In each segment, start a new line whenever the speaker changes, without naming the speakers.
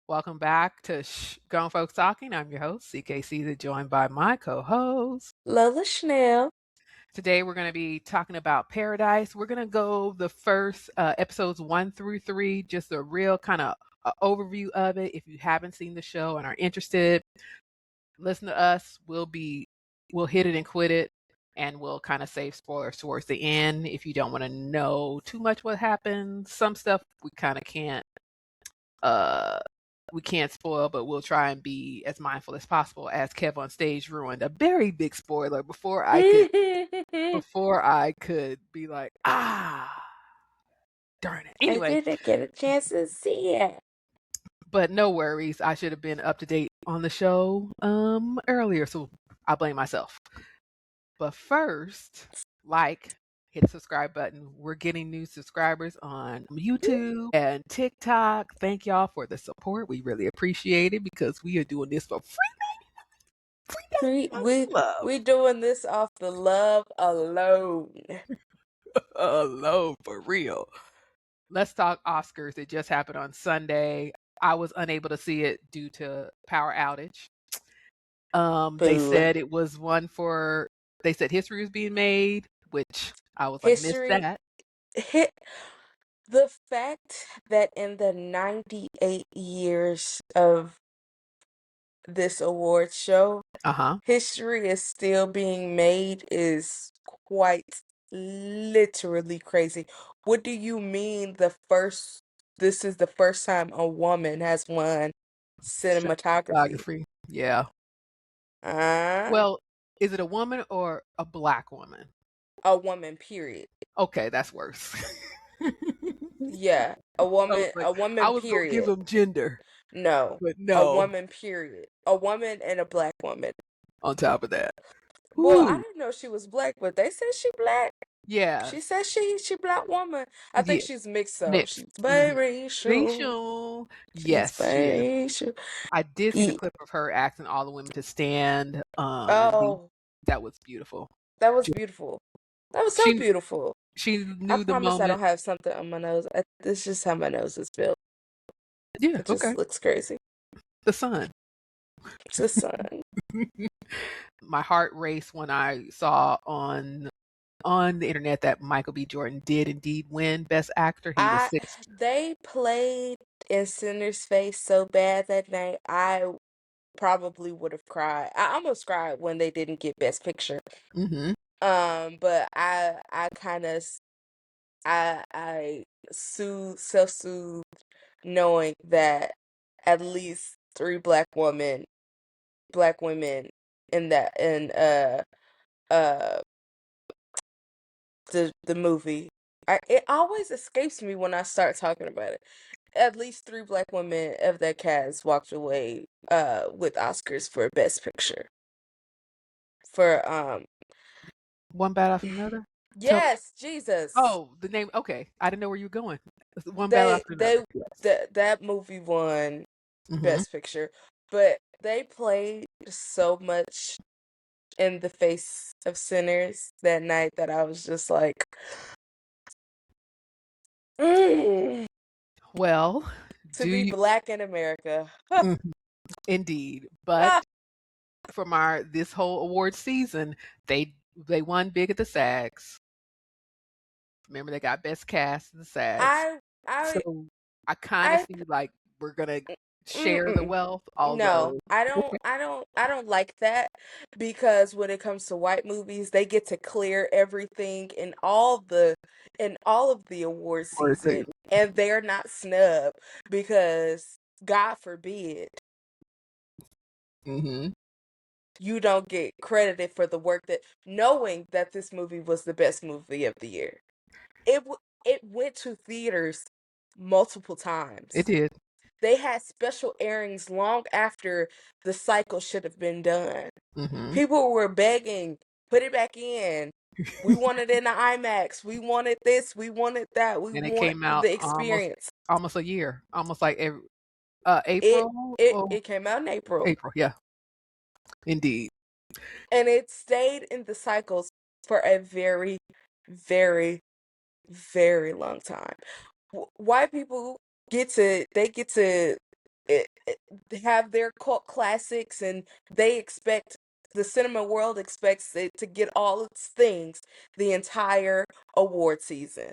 Welcome back to Grown Folks Talking. I'm your host, CKC, joined by my co-host.
Lola Chanel.
Today we're going to be talking about Paradise. We're going to go the first episodes 1 through 3, just a real kind of overview of it. If you haven't seen the show and are interested, listen to us. We'll hit it and quit it, and we'll kind of save spoilers towards the end. If you don't want to know too much what happens, some stuff we kind of can't spoil, but we'll try and be as mindful as possible. As Kev on stage ruined a very big spoiler before I could be like, darn it.
I
Anyway,
didn't get a chance to see it.
but no worries. I should have been up to date on the show earlier, so I blame myself. But first, hit the subscribe button. We're getting new subscribers on YouTube and TikTok. Thank y'all for the support. We really appreciate it because we are doing this for free.
We doing this off the love alone.
Alone, for real. Let's talk Oscars. It just happened on Sunday. I was unable to see it due to power outage. They said it was one for. They said history was being made, which I was like, missed that.
The fact that in the 98 years of this award show, history is still being made is quite literally crazy. What do you mean this is the first time a woman has won cinematography?
Yeah. Well, is it a woman or a black woman?
A woman, period.
Okay, that's worse.
Yeah, a woman,
I was
period.
gonna give them gender.
No,
but no.
A woman, period. A woman and a black woman.
On top of that.
Well, I didn't know she was black, but they said she black.
Yeah.
She said she black woman. I think she's mixed though.
Mixed.
She's biracial.
Yes,
biracial.
I did see the clip of her asking all the women to stand. That was beautiful.
That was beautiful. That was so beautiful.
She knew the moment.
I don't have something on my nose. It's just how my nose is built.
Yeah,
it just looks crazy.
The sun.
The sun.
My heart raced when I saw on the internet that Michael B. Jordan did indeed win Best Actor. He was 6.
They played in Cinder's face so bad that night. I probably would have cried. I almost cried when they didn't get Best Picture. But I kind of I self-soothed knowing that at least 3 black women in the movie. It always escapes me when I start talking about it. At least 3 black women of that cast walked away with Oscars for Best Picture. For
One Battle After Another?
Yes, Jesus.
Oh, the name. Okay, I didn't know where you were going. One Battle After Another.
That movie won Best Picture, but they played so much in the face of sinners that night that I was just like,
well,
to be black in America.
Indeed, but from this whole award season, they won big at the SAGs. Remember, they got Best Cast at the SAGs. So I kind of feel like we're gonna share the wealth. Although
no, I don't like that, because when it comes to white movies, they get to clear everything in all of the award season, and they're not snubbed because, God forbid, you don't get credited for the work that, knowing that this movie was the best movie of the year. It went to theaters multiple times.
It did.
They had special airings long after the cycle should have been done. People were begging, put it back in. We wanted it in the IMAX. We wanted this. We wanted that. We wanted, it came out the experience.
Almost a year. Almost like April.
It came out in April.
April, yeah. Indeed.
And it stayed in the cycles for a very, very, very long time. White people get to have their cult classics, and the cinema world expects it to get all its things the entire award season.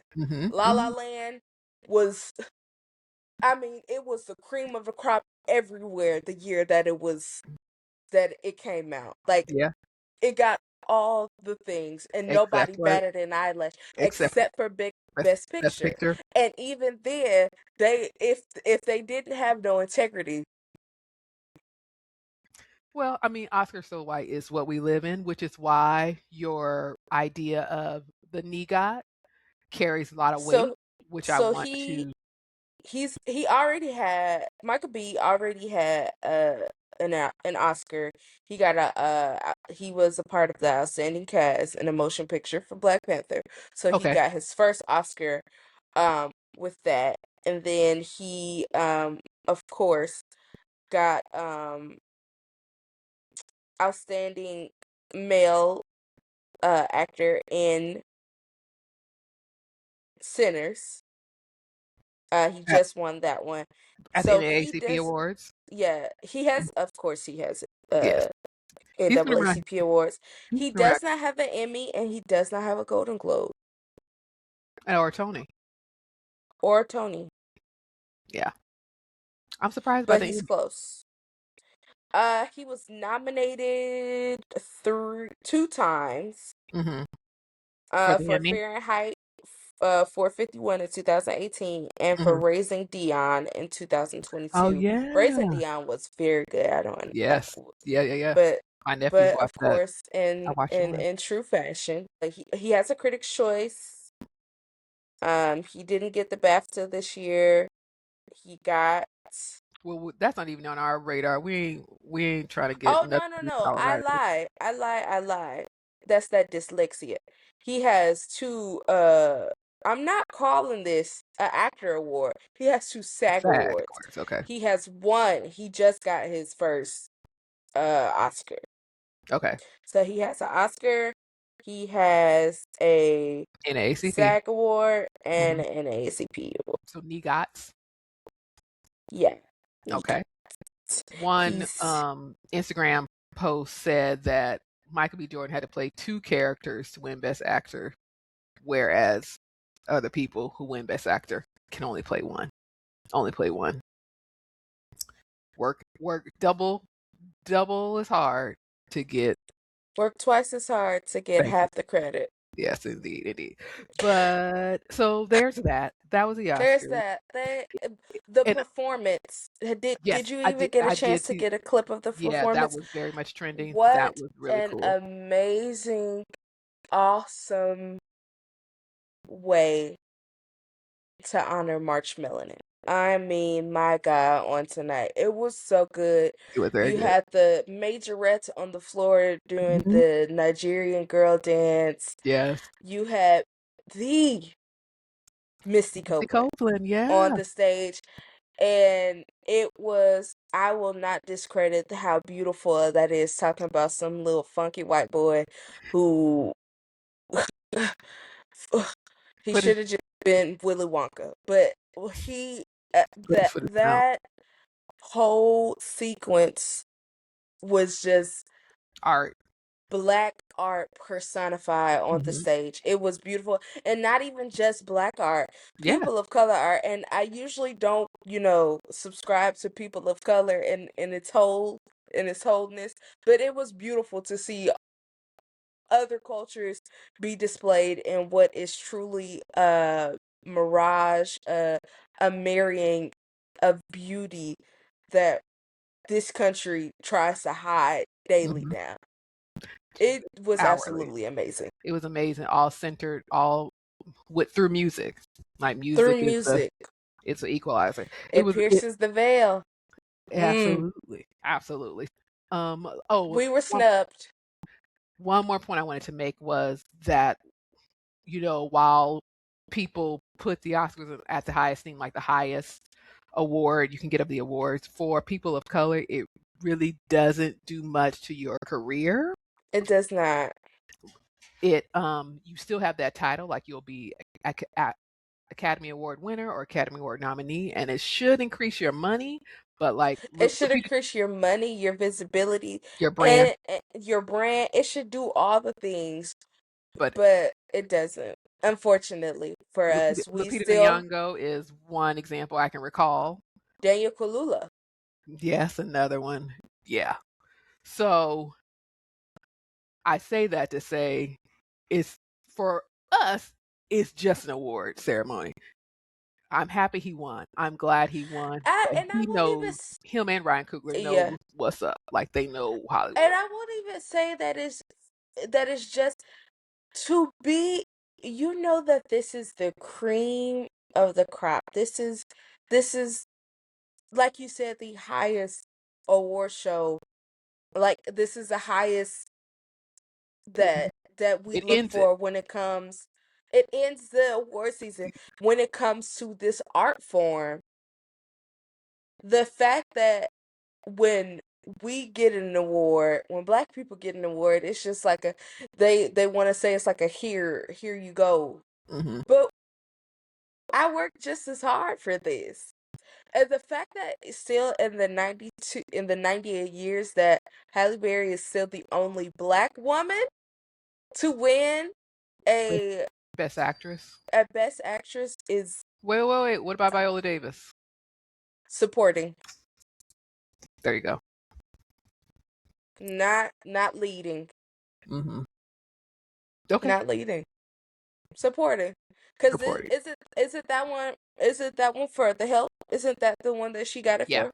La La Land was, I mean, it was the cream of the crop everywhere the year that it came out. Like,
Yeah.
it got all the things, and nobody
Except for
batted an eyelash except for Best
Best
Picture.
Picture.
And even then, if they didn't have no integrity.
Well, I mean, Oscar so white is what we live in, which is why your idea of the NEGOT carries a lot of weight,
So
which I
so
want to.
he already had, Michael B already had an Oscar. He got he was a part of the outstanding cast in a motion picture for Black Panther. So he
Okay.
got his first Oscar with that. And then he of course got outstanding male actor in Sinners. He
At,
just won that one.
at the
So he
NAACP
does,
Awards.
yeah, he has, of course he has
Yes. He's been around.
NAACP awards.
He's
He
been around.
does not have an Emmy, and he does not have a Golden Globe
Or Tony.
or a Tony,
Yeah. I'm surprised by
but
the
he's
Emmy.
close. He was nominated two times
For the
for
Emmy.
Fahrenheit 451 in 2018, and for
hmm
Raising Dion in
Oh
2022. Raising
yeah.
Dion was very good. I don't,
Yes. Yeah.
but
My nephews
of
watched that.
course,
I watched it with.
in true fashion, he has a Critics' Choice. He didn't get the BAFTA this year. He got.
Well, that's not even on our radar. We ain't trying to get
Oh,
nothing
no,
in
no! I
Colorado.
lie. I lie. That's that dyslexia. He has two. I'm not calling this an actor award. He has two SAG
SAG
awards.
Awards. Okay.
He has one. He just got his first Oscar.
Okay.
So he has an Oscar. He has a
NAACP.
SAG award and
hmm
an ACP award.
So NEGOTs.
Yeah.
Okay. One
He's
Instagram post said that Michael B. Jordan had to play two characters to win Best Actor, whereas other people who win Best Actor can only play one. Only play one. Work double as hard to get.
worked twice as hard to get
Thank you.
half the credit.
Yes, indeed. But so there's that. That was the
There's
Oscars.
that. The
And
performance.
yes,
Did you
I
even
did.
get a
I did
chance to
see.
get a clip of the
Yeah, that
performance?
was very much trending. That
What
was really
an
cool.
amazing, awesome way to honor March Melanin. I mean, my God, on tonight. It was so good.
It was very
You
good.
had the majorettes on the floor doing
Mhm.
the Nigerian girl dance.
Yes.
You had the Misty
Misty
Copeland
Copeland,
on
yeah.
the stage. And it was, I will not discredit how beautiful that is, talking about some little funky white boy who he
Put his
should have just been Willy Wonka. But he
put his foot in his mouth.
that whole sequence was just
Art.
black art personified on the
Mhm.
stage. It was beautiful, and not even just black art,
Yeah.
people of color art. And I usually don't, subscribe to people of color in its wholeness, but it was beautiful to see other cultures be displayed in what is truly a mirage, a marrying of beauty that this country tries to hide daily
Mhm.
now. It was
Hourly.
absolutely amazing.
It was amazing. All centered, all through music. Like music
Through
is
music,
it's an equalizer.
it pierces the veil. Mm,
Absolutely. Oh,
we were snubbed.
one more point I wanted to make was that, while people put the Oscars at the highest thing, like the highest award you can get of the awards, for people of color, it really doesn't do much to your career.
It does not.
It you still have that title, like you'll be Academy Award winner or Academy Award nominee, and it should increase your money, But like
It should
Lupita,
increase your money, your visibility,
your brand,
and your brand. It should do all the things,
but
but it doesn't. Unfortunately for us, we
Lupita
still
Nyong'o is one example I can recall.
Daniel Kaluuya.
Yes, another one. Yeah. So I say that to say it's for us, it's just an award ceremony. I'm happy he won. I'm glad he won. But
I
he
won't even
knows, him and Ryan Coogler
yeah,
knows what's up. Like they know
and
Hollywood.
I won't even say that is just to be. You know that this is the cream of the crop. This is like you said, the highest award show. Like this is the highest
Mhm.
that we
It
look
ends it.
for when it comes. It ends the award season when it comes to this art form. The fact that when we get an award, when black people get an award, it's just like a they want to say it's like a here you go.
Hmm.
But I worked just as hard for this. And the fact that it's still in the 98 years that Halle Berry is still the only black woman to win a
Best actress.
best actress is
Wait. What about Viola Davis?
supporting,
There you go.
not leading,
Hmm. Okay.
not leading, supporting. Cause
Supporting.
is it that one? Is it that one for the help? Isn't that the one that she got it
Yeah.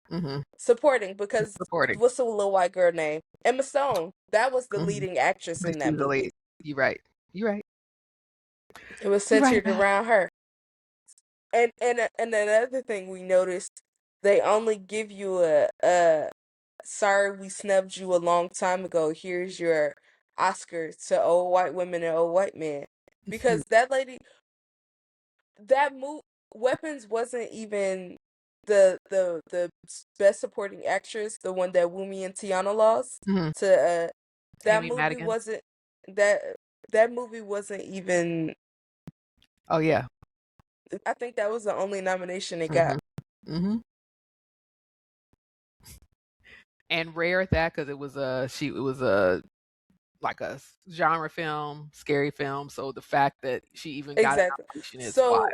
for?
Hmm.
Supporting, because
Supporting.
what's the little white girl name? Emma Stone. That was the
Hmm.
leading actress in that
She's the
movie.
lead. You're right. You're right.
It was
You're right
centered
about
around her. And another thing we noticed, they only give you a sorry we snubbed you a long time ago. Here's your Oscar to old white women and old white men.
it.
Because that lady, that move, Weapons wasn't even the best supporting actress, the one that Wumi and Tiana lost
Hmm.
to that
Amy
movie
Madigan.
wasn't that that movie wasn't even.
Oh yeah.
I think that was the only nomination it got.
Hmm. Hmm. And rare at that because it was a like a genre film, scary film. So the fact that she even got a
Exactly.
nomination is wild.
So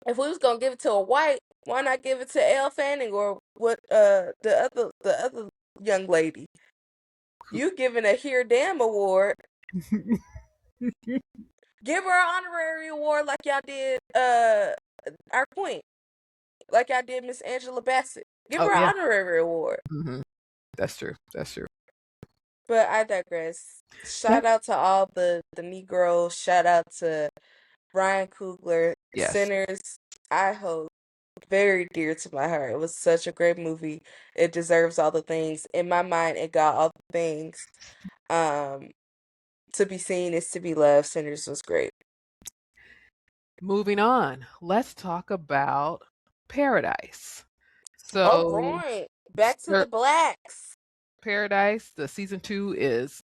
if we was gonna give it to a white, why not give it to Elle Fanning or what? The other young lady. You giving a Here Damn award? Give her an honorary award like y'all did our queen, like y'all did Miss Angela Bassett. Give
Oh
her
yeah.
an honorary award.
Hmm. That's true. That's true.
But I digress.
Yep.
Shout out to all the Negroes. Shout out to Ryan Coogler.
Yes.
Sinners. I hope very dear to my heart. It was such a great movie. It deserves all the things. In my mind, it got all the things. Um, to be seen is to be loved. Sinners was great.
Moving on. Let's talk about Paradise.
All
So,
right, back to the
Sir-
blacks.
Paradise, the season 2 is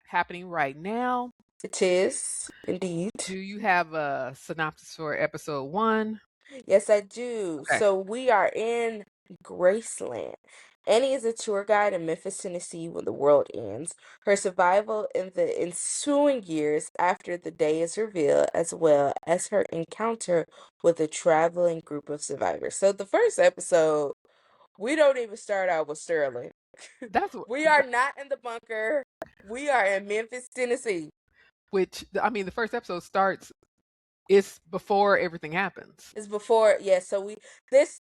happening right now.
It is indeed.
Do you have a synopsis for episode 1?
Yes, I do.
Okay.
So we are in Graceland. Annie is a tour guide in Memphis, Tennessee when the world ends. Her survival in the ensuing years after the day is revealed, as well as her encounter with a traveling group of survivors. So the first episode, we don't even start out with Sterling.
That's
We are not in the bunker. We are in Memphis, Tennessee.
which I mean the first episode starts it's before everything happens.
It's before, yeah. So this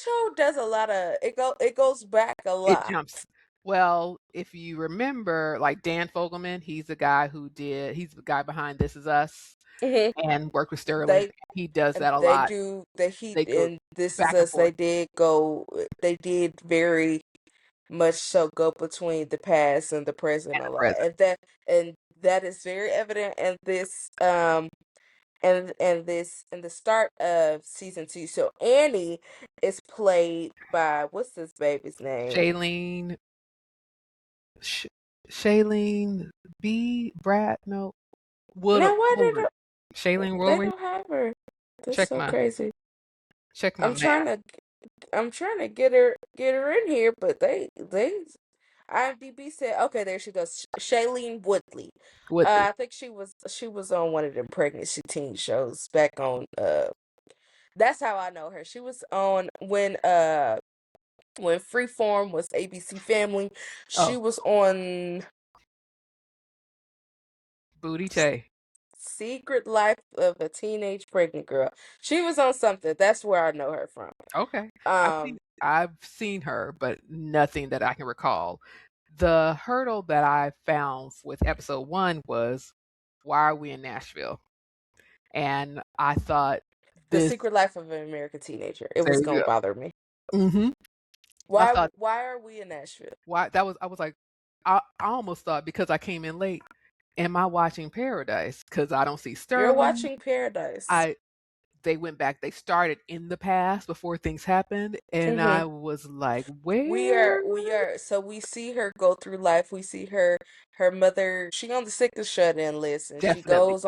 show does a lot of it goes back a
It
lot.
jumps. Well, if you remember, like Dan Fogelman, he's he's the guy behind This Is Us
Hmm.
and worked with Sterling.
They
He does that a
they
lot.
do the Heat
They go
and This Is
back and
Us.
forth.
They did very much so go between the past and the present
And
a
the
lot,
present.
and that is very evident in this and this in the start of season 2. So Annie is played by what's this baby's name?
Shailene, Sh- Shailene B. Brad, no,
Now why
Woodward. Shailene
they
Woodward.
don't have her? That's
Check
so
my
crazy.
check my
I'm trying
math.
to. I'm trying to get her in here, but they IMDb said, okay, there she goes. Shailene Woodley.
Woodley.
I think she was on one of the pregnancy teen shows back on that's how I know her. She was on when Freeform was ABC Family. She
Oh,
was on
Booty Tay.
Secret Life of a Teenage Pregnant Girl. She was on something. That's where I know her from.
Okay.
Um,
I've seen her, but nothing that I can recall. The hurdle that I found with episode 1 was, why are we in Nashville? And I thought
The
this
Secret Life of an American Teenager. It
there
was
you
gonna
go.
bother me.
Mhm. I thought,
Why are we in Nashville?
why that was I was like, I almost thought, because I came in late, am I watching Paradise? Because I don't see
You're
Sterling.
watching Paradise.
I They went back, they started in the past before things happened, and
Mm-hmm.
I was like,
We
where?
are so we see her go through life. We see her mother, she on the sick and shut in list, and she
Definitely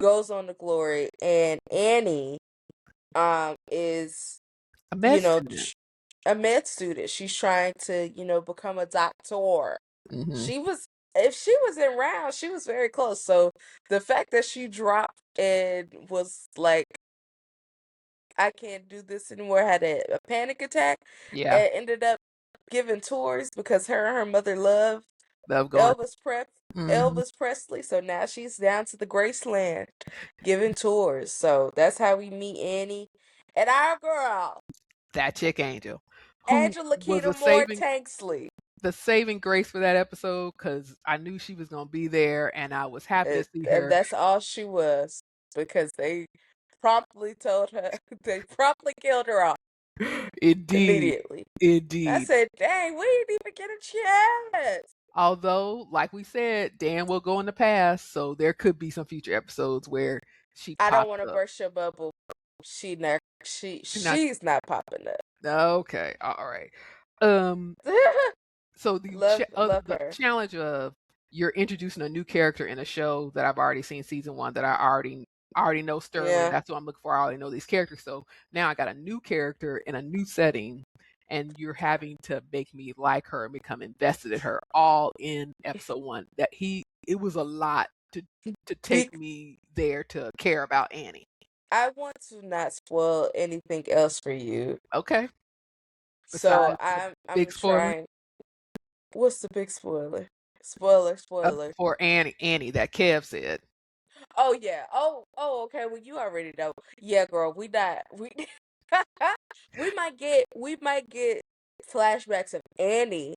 goes on to glory. And Annie is,
a med
you know,
student.
a med student. She's trying to, become a doctor.
Hmm.
She was If she was in round, she was very close. So the fact that she dropped and was like, I can't do this anymore, had a panic attack,
Yeah,
and ended up giving tours because her and her mother loved
love going.
Elvis Prep
Hmm.
Elvis Presley. So now she's down to the Graceland giving tours. So that's how we meet Annie and our girl,
That chick Angel, who
Angela
was
Keita Moore Tanksley.
the saving grace for that episode, because I knew she was gonna be there, and I was happy to see
And
her.
that's all she was, because they promptly told her, they promptly killed her off
Indeed,
immediately. I
indeed.
said, dang, we didn't even get a chance.
Although, like we said, Dan will go in the past, so there could be some future episodes where she
I don't
pops
want to
up.
burst your bubble.
She's not
She's not popping up.
okay. All right. Um. So
Love
the
her.
challenge of, you're introducing a new character in a show that I've already seen season 1, that I already know Sterling.
Yeah.
That's what I'm looking for. I already know these characters. So now I got a new character in a new setting, and you're having to make me like her and become invested in her, all in episode 1. It was a lot to
Be-
take me there to care about Annie.
I want to not spoil anything else for you.
Okay.
So
Besides the
I'm
big spoiler
trying. What's the big spoiler? Spoiler.
for Annie that Kev said.
Oh yeah. Okay. Well, you already know. Yeah, girl. We we might get flashbacks of Annie.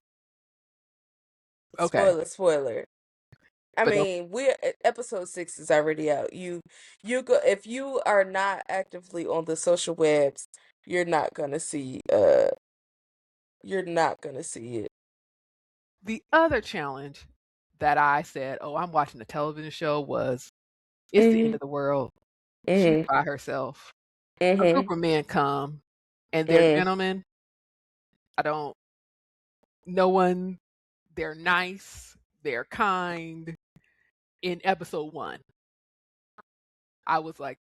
Okay.
Spoiler. I
But don't
mean, episode 6 is already out. You go, if you are not actively on the social webs, you're not gonna see it.
The other challenge that I said, "Oh, I'm watching a television show," was, it's the end
Mhm.
of the world. She's
Mhm.
by herself. A group
Mhm.
of men come, and they're
Mm.
gentlemen. I don't, no one, they're nice, they're kind. In episode 1, I was like,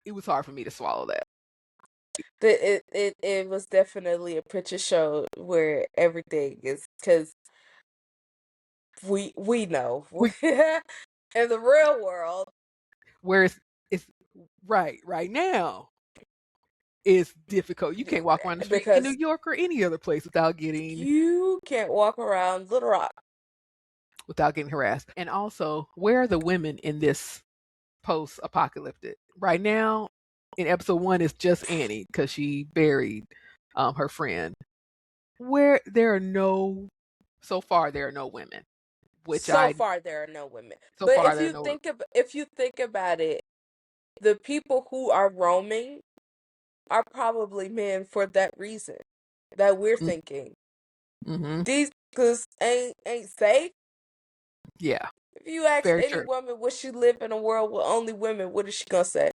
it was hard for me to swallow that.
It was definitely a picture show where everything is, because we know
We,
in the real world,
where it's right now, it's difficult. You can't walk around the street in New
because
York or any other place
you can't walk around Little Rock.
without getting harassed. And also, where are the women in this post-apocalyptic? Right now, in episode 1, it's just Annie because she buried her friend. Where there are no, so far there are no women, which
So
I
far, there are no women.
so
But
far there are no.
if you think about it, the people who are roaming are probably men for that reason that we're thinking.
Mm-hmm.
These because ain't safe.
Yeah,
If you ask
very
any
true.
woman, would she live in a world with only women? What is she gonna say?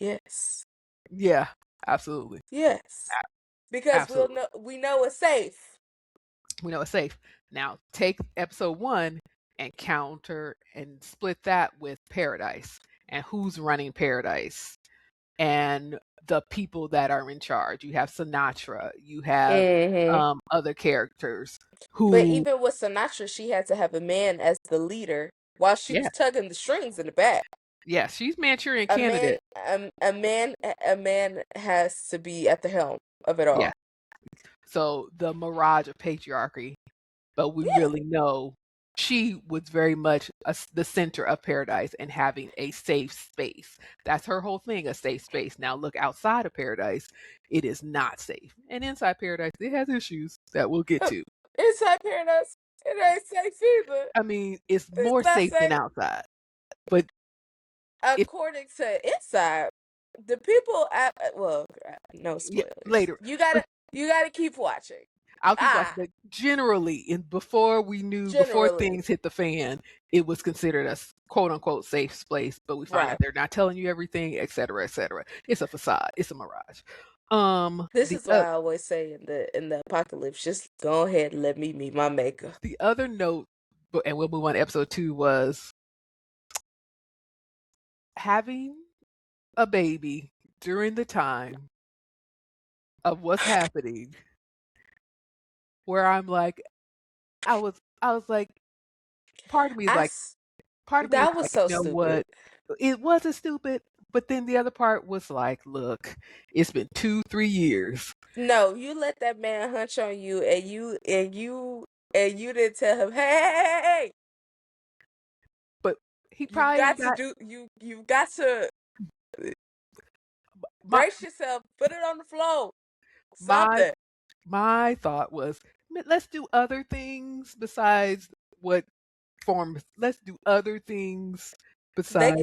Yes,
Yeah, absolutely.
yes, because
Absolutely.
we know it's safe.
We know it's safe. Now take episode 1 and counter and split that with Paradise, and who's running Paradise. and the people that are in charge. You have Sinatra, you have other characters
But
who,
even with Sinatra, she had to have a man as the leader while she was tugging the strings in the back.
Yeah, she's Manchurian
A man,
Candidate.
a man has to be at the helm of it all.
Yeah. So the mirage of patriarchy, but we
Yeah.
really know she was very much the center of Paradise and having a safe space. That's her whole thing, a safe space. Now look outside of Paradise, it is not safe. And inside Paradise, it has issues that we'll get to.
Inside Paradise, it ain't safe either.
I mean, it's more safe than outside. But
according to inside, the people at no spoilers.
Later.
You gotta keep watching.
I'll keep watching. But generally, before things hit the fan, it was considered a quote unquote safe place. But we find out they're not telling you everything, et cetera, et cetera. It's a facade. It's a mirage.
This is why I always say in the apocalypse, just go ahead and let me meet my maker.
The other note, and we'll move on to episode 2, was having a baby during the time of what's happening, where I'm like, I was like, part of me is like,
that was so stupid.
What? It wasn't stupid, but then the other part was like, look, it's been 2-3 years.
No, you let that man hunch on you, and you didn't tell him, hey.
But he probably
you've got to brace yourself, put it on the floor. Something.
My thought was, let's do other things besides what forms. Let's do other things besides.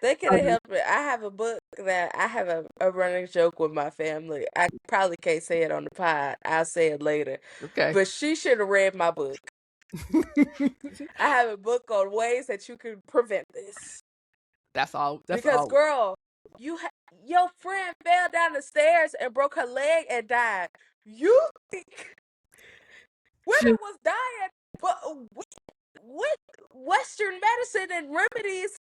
They could have helped me. I have a book that I have a running joke with my family. I probably can't say it on the pod. I'll say it later.
Okay.
But she should have read my book. I have a book on ways that you can prevent this.
That's all.
Because girl, your friend fell down the stairs and broke her leg and died. You think women was dying, but with Western medicine and remedies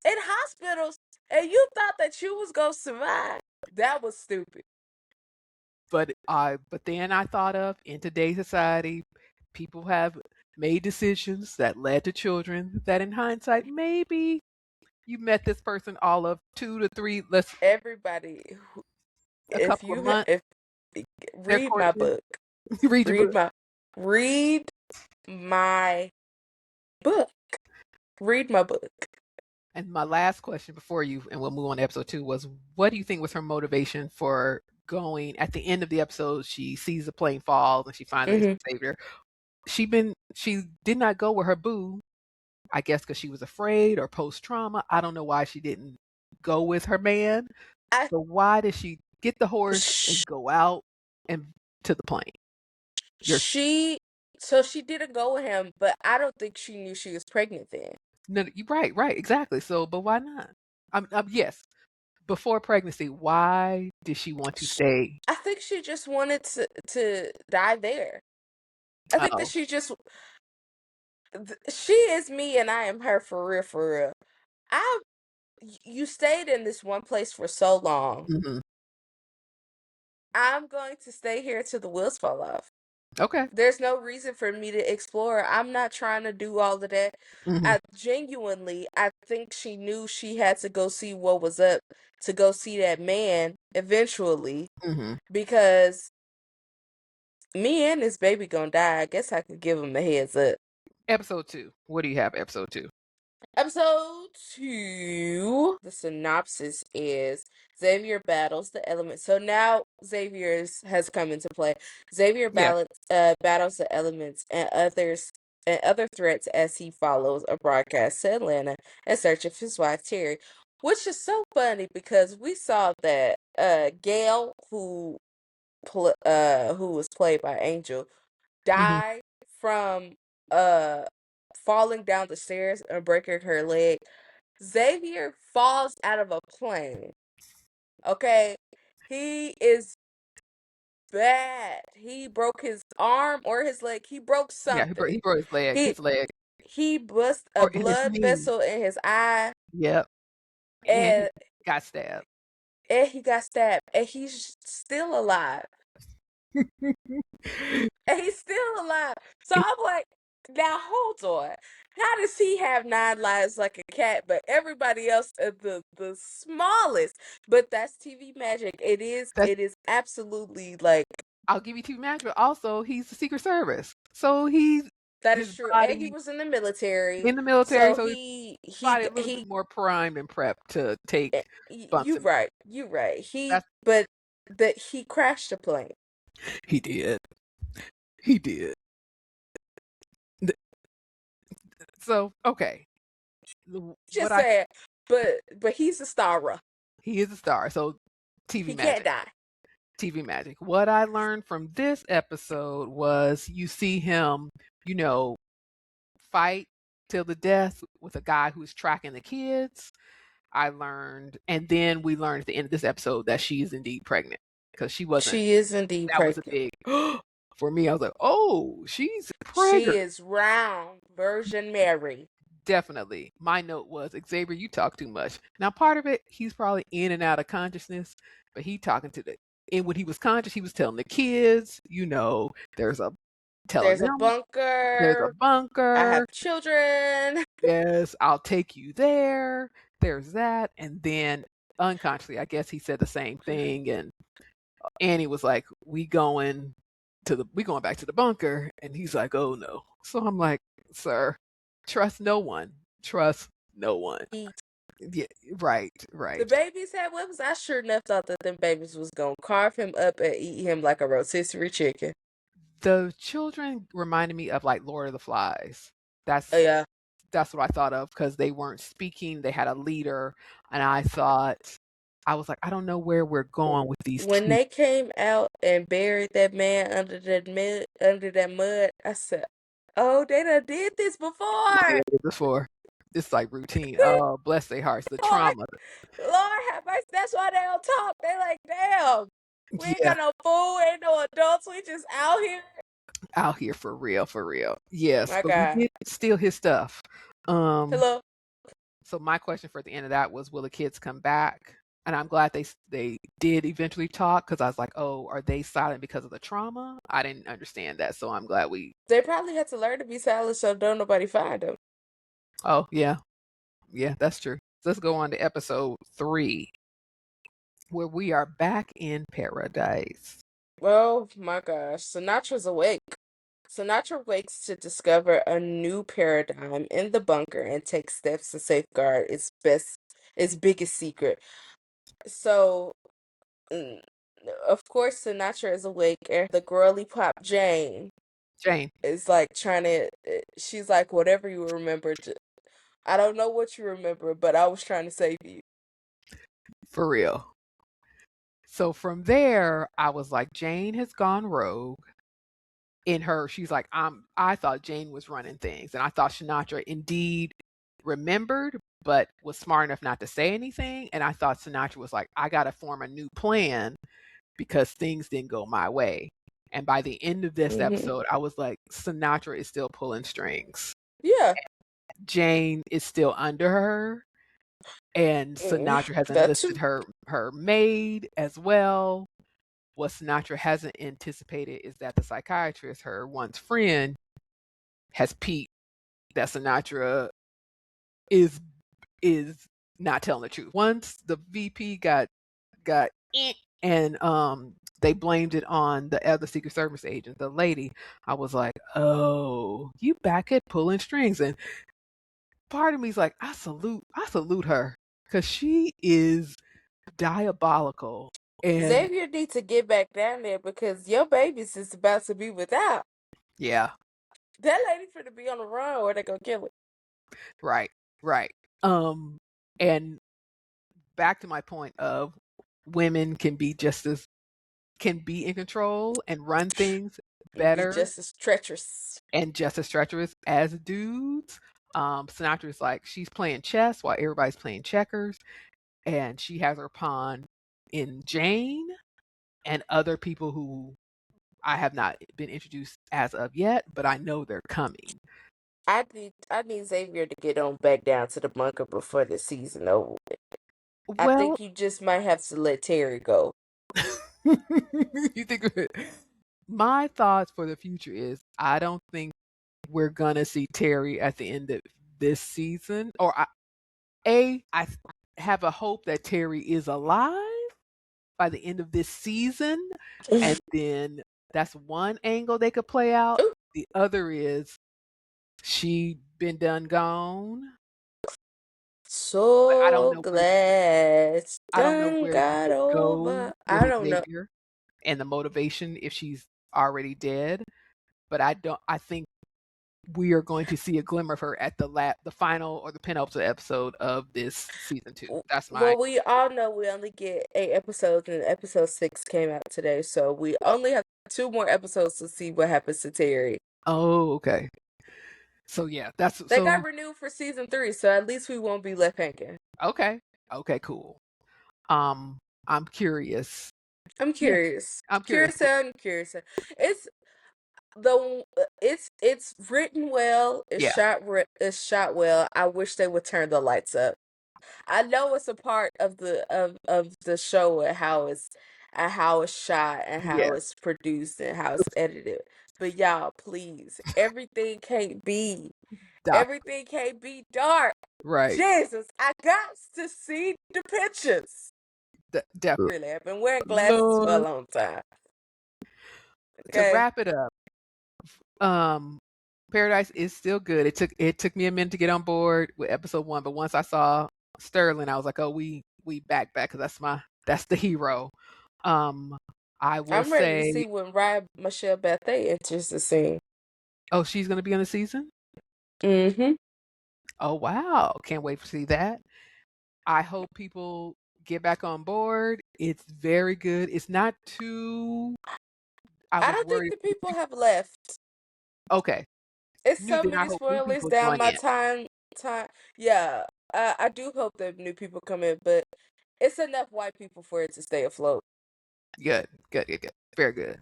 in hospitals, and you thought that you was gonna survive? That was stupid.
But then I thought of, in today's society, people have made decisions that led to children that, in hindsight, maybe you met this person all of 2 to 3.
Everybody,
couple of months.
Read my book. Read my book. Read my book.
And my last question before you, and we'll move on to episode 2, was, what do you think was her motivation for going? At the end of the episode, she sees the plane fall and she finally is Xavier. She did not go with her boo, I guess because she was afraid or post-trauma. I don't know why she didn't go with her man. So why did she get the horse and go out and to the plane?
She didn't go with him, but I don't think she knew she was pregnant then.
No, you're right, exactly. So, but why not? Yes, before pregnancy, why did she want to stay?
I think she just wanted to die there. I think that she is me and I am her for real, for real. You stayed in this one place for so long.
Mm-hmm.
I'm going to stay here till the wheels fall off.
Okay.
There's no reason for me to explore. I'm not trying to do all of that.
Mm-hmm.
I think she knew she had to go see what was up, to go see that man eventually.
Mm-hmm.
Because me and this baby gonna die. I guess I could give him a heads up.
Episode 2. What do you have? Episode 2.
Episode 2. The synopsis is Xavier battles the elements. So now Xavier has come into play. Xavier battles the elements and other threats as he follows a broadcast to Atlanta in search of his wife Teri, which is so funny because we saw that Gail, who was played by Angel, died from falling down the stairs and breaking her leg. Xavier falls out of a plane. Okay? He is bad. He broke his arm or his leg. He broke something.
Yeah, he broke his leg.
He bust a blood vessel in his eye.
Yep. And got stabbed.
and he got stabbed, and he's still alive. And he's still alive. So I'm like, now hold on. How does he have 9 lives like a cat, but everybody else the smallest? But that's TV magic. It is absolutely like,
I'll give you TV magic, but also he's the Secret Service. So
that is
his
true. And he
body
was in the military.
in the military,
So
so his body a little bit more primed and prepped to take bumps
you
and
right. You right.
that's
But that he crashed a plane.
he did. He did. So, okay. What
Just saying. But he's a star.
he is a star. So TV
He can't
magic.
die.
TV magic. What I learned from this episode was you see him, fight till the death with a guy who's tracking the kids. I learned, and then we learned at the end of this episode that she is indeed pregnant because she wasn't.
She is indeed
That was a
pregnant.
big for me. I was like, oh, she's
She
pregnant.
is round, Virgin Mary.
Definitely. My note was, Xavier, you talk too much. Now, part of it, he's probably in and out of consciousness, but he talking to and when he was conscious, he was telling the kids, there's a
There's a
there's a
bunker.
bunker.
I have children.
Yes, I'll take you there. There's that. And then unconsciously, I guess he said the same thing. And Annie was like, we going back to the bunker. And he's like, oh no. So I'm like, sir, trust no one. Trust no one. Yeah, right.
The babies had weapons. I sure enough thought that them babies was gonna carve him up and eat him like a rotisserie chicken.
The children reminded me of like Lord of the Flies.
Oh yeah.
That's what I thought of because they weren't speaking. They had a leader, and I was like, I don't know where we're going with these.
When they came out and buried that man under that mud, I said, "Oh, they done did this before."
Before, it's like routine. Oh, bless their hearts, the trauma.
Lord have mercy. That's why they don't talk. They like, damn, we ain't got no food, ain't no adults. We just out here.
Out here for real, for real. Yes,
My
but
God.
we did steal his stuff.
Hello.
So my question for the end of that was, will the kids come back? And I'm glad they did eventually talk because I was like, oh, are they silent because of the trauma? I didn't understand that, so I'm glad
They probably had to learn to be silent so don't nobody find them.
Oh yeah, that's true. Let's go on to episode 3, where we are back in paradise.
Oh my gosh, Sinatra's awake. Sinatra wakes to discover a new paradigm in the bunker and takes steps to safeguard its biggest secret. So, of course, Sinatra is awake, and the girly pop Jane is like trying to. She's like, whatever you remember. I don't know what you remember, but I was trying to save you.
For real. So from there, I was like, Jane has gone rogue. In her, she's like, I thought Jane was running things, and I thought Sinatra indeed remembered, but was smart enough not to say anything. And I thought Sinatra was like, I got to form a new plan because things didn't go my way. And by the end of this episode, I was like, Sinatra is still pulling strings.
Yeah.
Jane is still under her, and Sinatra has enlisted her maid as well. What Sinatra hasn't anticipated is that the psychiatrist, her once friend, has peeped that Sinatra is not telling the truth. Once the VP got and they blamed it on the other Secret Service agent, the lady, I was like, oh, you back at pulling strings. And part of me is like, I salute her because she is diabolical. And
Xavier needs to get back down there because your baby's is about to be without.
Yeah.
That lady finna be on the run or they gonna kill it.
Right. And back to my point of women can be in control and run things better.
Be just as treacherous.
And just as treacherous as dudes. Sinatra's like, she's playing chess while everybody's playing checkers. And she has her pawn in Jane and other people who I have not been introduced as of yet, but I know they're coming.
I need Xavier to get on back down to the bunker before the season over. I
Well,
think you just might have to let Teri go.
you think my thoughts for the future is I don't think we're gonna see Teri at the end of this season. Or I have a hope that Teri is alive by the end of this season, and then that's one angle they could play out. The other is she been done gone. I don't
So
know where
glad
I don't know
done
where you
got
would go
over.
with
I don't know.
Xavier and the motivation if she's already dead. But I think we are going to see a glimmer of her at the final or the penultimate episode of this season 2. That's my
Well, we all know we only get 8 episodes, and episode 6 came out today, so we only have 2 more episodes to see what happens to Teri.
Oh, okay. So yeah,
They got renewed for season 3, so at least we won't be left hanging.
Okay. Okay, cool. I'm curious.
I'm curious.
I'm curious.
I'm curious. It's it's written well. It's shot well. I wish they would turn the lights up. I know it's a part of the show and how it's shot and how it's produced and how it's edited. But y'all, please, everything can't be dark.
Right.
Jesus, I got to see the pictures.
Definitely.
Really, I've been wearing glasses for a long time.
Okay. To wrap it up, Paradise is still good. It took me a minute to get on board with episode 1, but once I saw Sterling, I was like, oh, we back because that's the hero. I'm
ready to see when Michelle Bethany enters the scene.
Oh, she's gonna be on the season?
Mm-hmm.
Oh wow. Can't wait to see that. I hope people get back on board. It's very good. It's not too
I don't think the people have left.
Okay.
It's so many spoilers down my time. Yeah, I do hope that new people come in, but it's enough white people for it to stay afloat.
Good. Very good.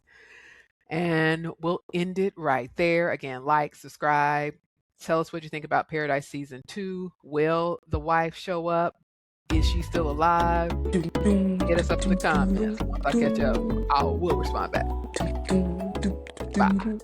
And we'll end it right there. Again, like, subscribe. Tell us what you think about Paradise Season 2. Will the wife show up? Is she still alive? Hit us up in the comments. Once I catch up, we'll respond back. Bye.